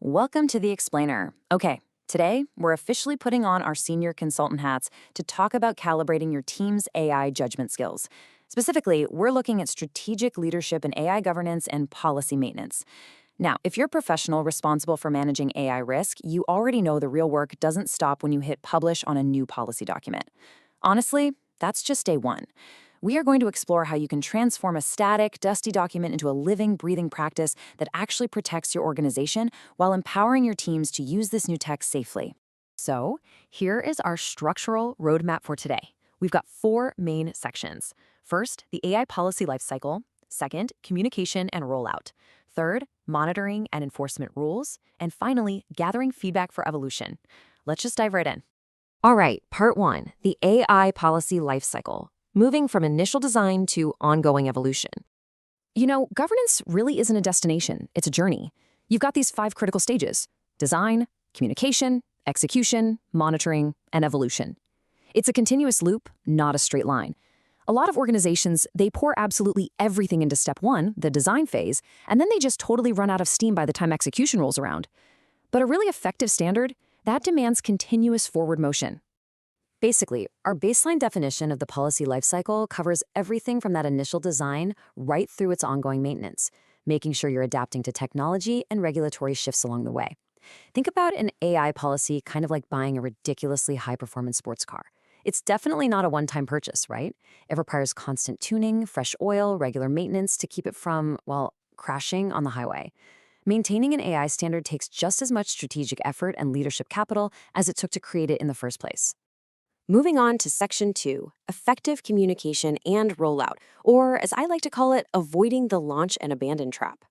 Welcome to The Explainer. Okay, today we're officially putting on our senior consultant hats to talk about calibrating your team's AI judgment skills. Specifically, we're looking at strategic leadership in AI governance and policy maintenance. Now, if you're a professional responsible for managing AI risk, you already know the real work doesn't stop when you hit publish on a new policy document. Honestly, that's just day one. We are going to explore how you can transform a static, dusty document into a living, breathing practice that actually protects your organization while empowering your teams to use this new tech safely. So, here is our structural roadmap for today. We've got 4 main sections. First, the AI policy lifecycle. Second, communication and rollout. Third, monitoring and enforcement rules. And finally, gathering feedback for evolution. Let's just dive right in. All right, part 1, the AI policy lifecycle. Moving from initial design to ongoing evolution. You know, governance really isn't a destination, it's a journey. You've got these 5 critical stages: design, communication, execution, monitoring, and evolution. It's a continuous loop, not a straight line. A lot of organizations, they pour absolutely everything into step 1, the design phase, and then they just totally run out of steam by the time execution rolls around. But a really effective standard, that demands continuous forward motion. Basically, our baseline definition of the policy lifecycle covers everything from that initial design right through its ongoing maintenance, making sure you're adapting to technology and regulatory shifts along the way. Think about an AI policy kind of like buying a ridiculously high-performance sports car. It's definitely not a one-time purchase, right? It requires constant tuning, fresh oil, regular maintenance to keep it from, well, crashing on the highway. Maintaining an AI standard takes just as much strategic effort and leadership capital as it took to create it in the first place. Moving on to Section 2, effective communication and rollout, or as I like to call it, avoiding the launch and abandon trap.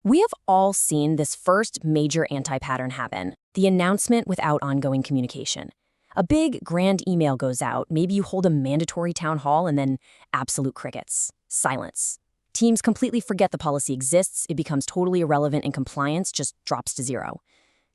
We have all seen this first major anti-pattern happen, the announcement without ongoing communication. A big, grand email goes out, maybe you hold a mandatory town hall, and then absolute crickets. Silence. Teams completely forget the policy exists, it becomes totally irrelevant, and compliance just drops to zero.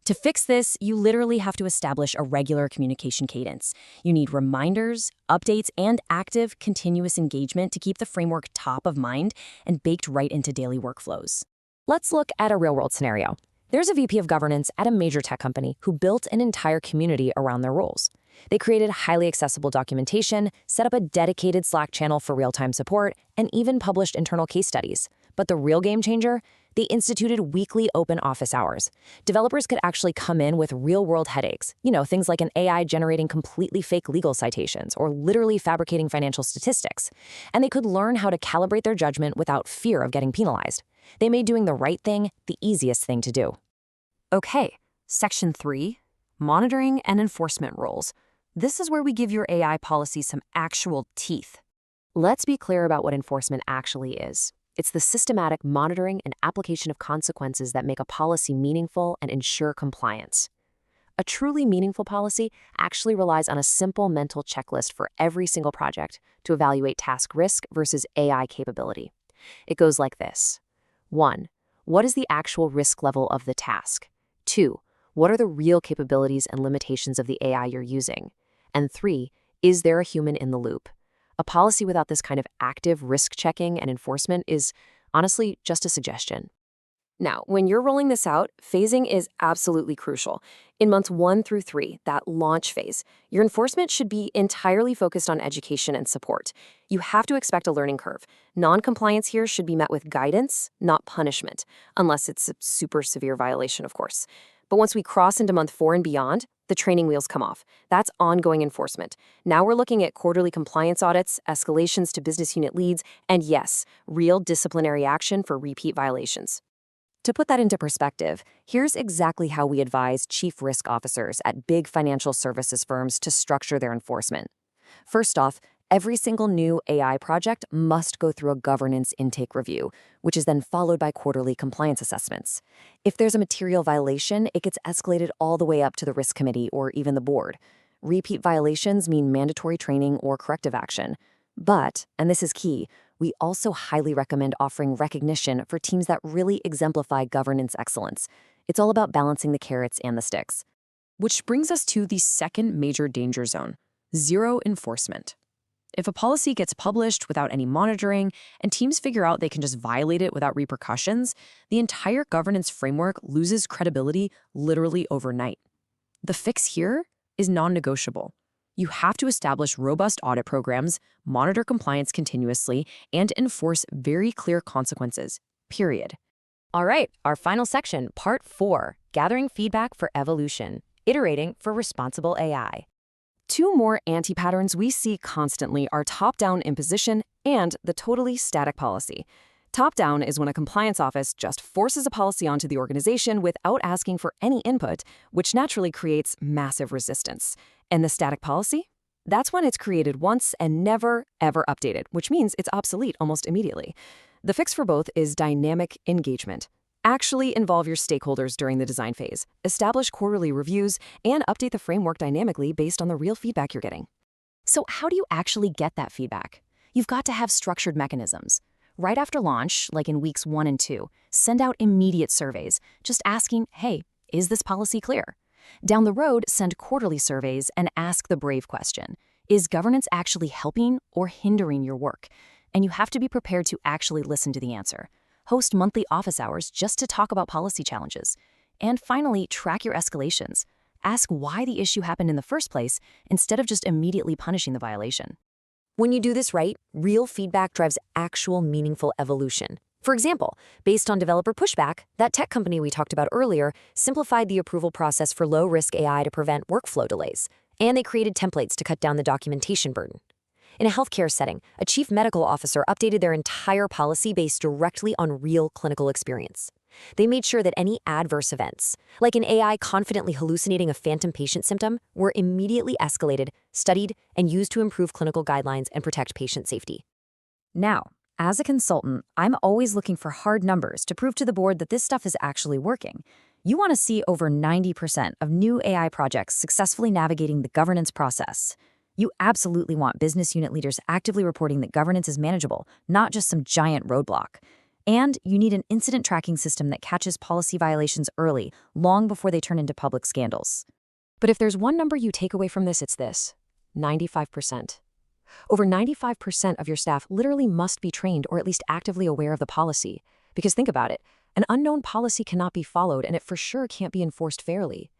To fix this, you literally have to establish a regular communication cadence. You need reminders, updates, and active, continuous engagement to keep the framework top of mind and baked right into daily workflows. Let's look at a real-world scenario. There's a VP of governance at a major tech company who built an entire community around their roles. They created highly accessible documentation, set up a dedicated Slack channel for real-time support, and even published internal case studies. But the real game changer? They instituted weekly open office hours. Developers could actually come in with real-world headaches. You know, things like an AI generating completely fake legal citations or literally fabricating financial statistics. And they could learn how to calibrate their judgment without fear of getting penalized. They made doing the right thing the easiest thing to do. Okay, Section 3, monitoring and enforcement roles. This is where we give your AI policy some actual teeth. Let's be clear about what enforcement actually is. It's the systematic monitoring and application of consequences that make a policy meaningful and ensure compliance. A truly meaningful policy actually relies on a simple mental checklist for every single project to evaluate task risk versus AI capability. It goes like this. 1. What is the actual risk level of the task? 2. What are the real capabilities and limitations of the AI you're using? And 3. Is there a human in the loop? A policy without this kind of active risk checking and enforcement is, honestly, just a suggestion. Now, when you're rolling this out, phasing is absolutely crucial. In months 1 through 3, that launch phase, your enforcement should be entirely focused on education and support. You have to expect a learning curve. Non-compliance here should be met with guidance, not punishment, unless it's a super severe violation, of course. But once we cross into month 4 and beyond, the training wheels come off. That's ongoing enforcement. Now we're looking at quarterly compliance audits, escalations to business unit leads, and yes, real disciplinary action for repeat violations. To put that into perspective, here's exactly how we advise chief risk officers at big financial services firms to structure their enforcement. First off, every single new AI project must go through a governance intake review, which is then followed by quarterly compliance assessments. If there's a material violation, it gets escalated all the way up to the risk committee or even the board. Repeat violations mean mandatory training or corrective action. But, and this is key, we also highly recommend offering recognition for teams that really exemplify governance excellence. It's all about balancing the carrots and the sticks. Which brings us to the second major danger zone: zero enforcement. If a policy gets published without any monitoring and teams figure out they can just violate it without repercussions, the entire governance framework loses credibility literally overnight. The fix here is non-negotiable. You have to establish robust audit programs, monitor compliance continuously, and enforce very clear consequences, period. All right, our final section, Part 4, Gathering Feedback for Evolution, Iterating for Responsible AI. Two more anti-patterns we see constantly are top-down imposition and the totally static policy. Top-down is when a compliance office just forces a policy onto the organization without asking for any input, which naturally creates massive resistance. And the static policy? That's when it's created once and never, ever updated, which means it's obsolete almost immediately. The fix for both is dynamic engagement. Actually involve your stakeholders during the design phase, establish quarterly reviews, and update the framework dynamically based on the real feedback you're getting. So how do you actually get that feedback? You've got to have structured mechanisms. Right after launch, like in weeks 1 and 2, send out immediate surveys, just asking, hey, is this policy clear? Down the road, send quarterly surveys and ask the brave question, is governance actually helping or hindering your work? And you have to be prepared to actually listen to the answer. Host monthly office hours just to talk about policy challenges. And finally, track your escalations. Ask why the issue happened in the first place instead of just immediately punishing the violation. When you do this right, real feedback drives actual meaningful evolution. For example, based on developer pushback, that tech company we talked about earlier simplified the approval process for low-risk AI to prevent workflow delays, and they created templates to cut down the documentation burden. In a healthcare setting, a chief medical officer updated their entire policy based directly on real clinical experience. They made sure that any adverse events, like an AI confidently hallucinating a phantom patient symptom, were immediately escalated, studied, and used to improve clinical guidelines and protect patient safety. Now, as a consultant, I'm always looking for hard numbers to prove to the board that this stuff is actually working. You want to see over 90% of new AI projects successfully navigating the governance process. You absolutely want business unit leaders actively reporting that governance is manageable, not just some giant roadblock. And you need an incident tracking system that catches policy violations early, long before they turn into public scandals. But if there's one number you take away from this, it's this: 95%. Over 95% of your staff literally must be trained or at least actively aware of the policy. Because think about it, an unknown policy cannot be followed and it for sure can't be enforced fairly.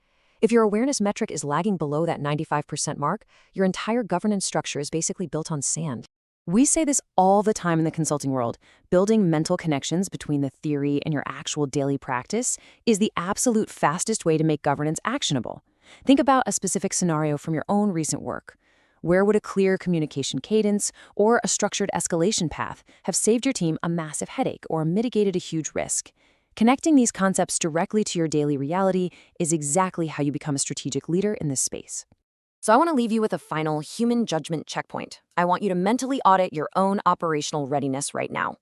If your awareness metric is lagging below that 95% mark, your entire governance structure is basically built on sand. We say this all the time in the consulting world. Building mental connections between the theory and your actual daily practice is the absolute fastest way to make governance actionable. Think about a specific scenario from your own recent work. Where would a clear communication cadence or a structured escalation path have saved your team a massive headache or mitigated a huge risk? Connecting these concepts directly to your daily reality is exactly how you become a strategic leader in this space. So I want to leave you with a final human judgment checkpoint. I want you to mentally audit your own operational readiness right now.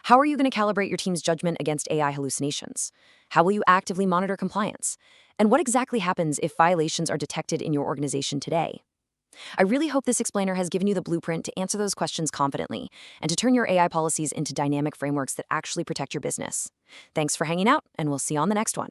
How are you going to calibrate your team's judgment against AI hallucinations? How will you actively monitor compliance? And what exactly happens if violations are detected in your organization today? I really hope this explainer has given you the blueprint to answer those questions confidently and to turn your AI policies into dynamic frameworks that actually protect your business. Thanks for hanging out, and we'll see you on the next one.